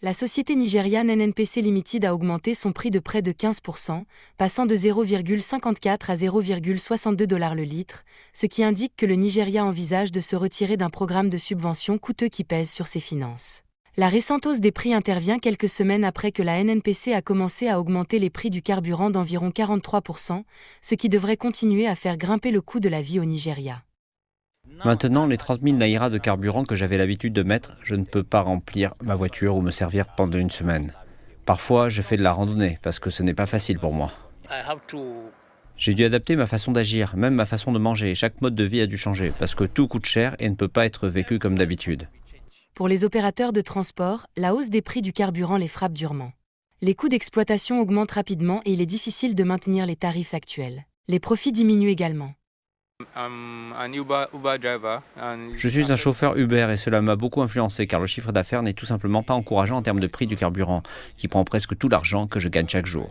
La société nigériane NNPC Limited a augmenté son prix de près de 15%, passant de 0,54 à 0,62 $ le litre, ce qui indique que le Nigeria envisage de se retirer d'un programme de subventions coûteux qui pèse sur ses finances. La récente hausse des prix intervient quelques semaines après que la NNPC a commencé à augmenter les prix du carburant d'environ 43%, ce qui devrait continuer à faire grimper le coût de la vie au Nigeria. Maintenant, les 30 000 naira de carburant que j'avais l'habitude de mettre, je ne peux pas remplir ma voiture ou me servir pendant une semaine. Parfois, je fais de la randonnée parce que ce n'est pas facile pour moi. J'ai dû adapter ma façon d'agir, même ma façon de manger. Chaque mode de vie a dû changer parce que tout coûte cher et ne peut pas être vécu comme d'habitude. Pour les opérateurs de transport, la hausse des prix du carburant les frappe durement. Les coûts d'exploitation augmentent rapidement et il est difficile de maintenir les tarifs actuels. Les profits diminuent également. Je suis un chauffeur Uber et cela m'a beaucoup influencé car le chiffre d'affaires n'est tout simplement pas encourageant en termes de prix du carburant, qui prend presque tout l'argent que je gagne chaque jour.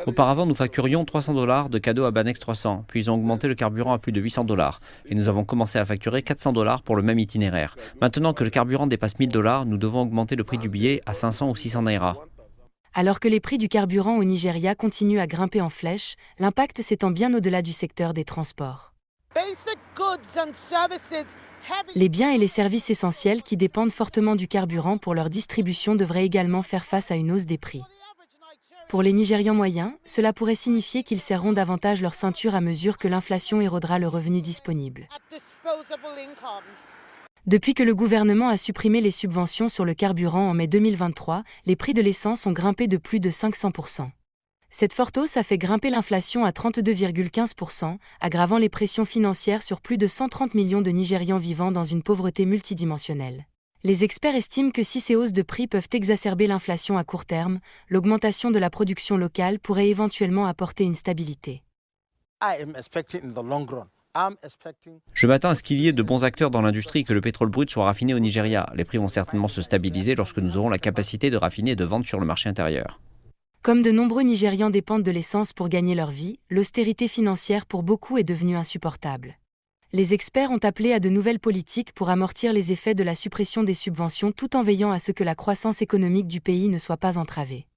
Auparavant, nous facturions 300 $ de cadeaux à Banex 300, puis ils ont augmenté le carburant à plus de 800 $ et nous avons commencé à facturer 400 $ pour le même itinéraire. Maintenant que le carburant dépasse 1000 $, nous devons augmenter le prix du billet à 500 ou 600 naira. Alors que les prix du carburant au Nigeria continuent à grimper en flèche, l'impact s'étend bien au-delà du secteur des transports. Les biens et les services essentiels qui dépendent fortement du carburant pour leur distribution devraient également faire face à une hausse des prix. Pour les Nigérians moyens, cela pourrait signifier qu'ils serreront davantage leur ceinture à mesure que l'inflation érodera le revenu disponible. Depuis que le gouvernement a supprimé les subventions sur le carburant en mai 2023, les prix de l'essence ont grimpé de plus de 500%. Cette forte hausse a fait grimper l'inflation à 32,15%, aggravant les pressions financières sur plus de 130 millions de Nigérians vivant dans une pauvreté multidimensionnelle. Les experts estiment que si ces hausses de prix peuvent exacerber l'inflation à court terme, l'augmentation de la production locale pourrait éventuellement apporter une stabilité. Je m'attends à ce qu'il y ait de bons acteurs dans l'industrie et que le pétrole brut soit raffiné au Nigeria. Les prix vont certainement se stabiliser lorsque nous aurons la capacité de raffiner et de vendre sur le marché intérieur. Comme de nombreux Nigérians dépendent de l'essence pour gagner leur vie, l'austérité financière pour beaucoup est devenue insupportable. Les experts ont appelé à de nouvelles politiques pour amortir les effets de la suppression des subventions tout en veillant à ce que la croissance économique du pays ne soit pas entravée.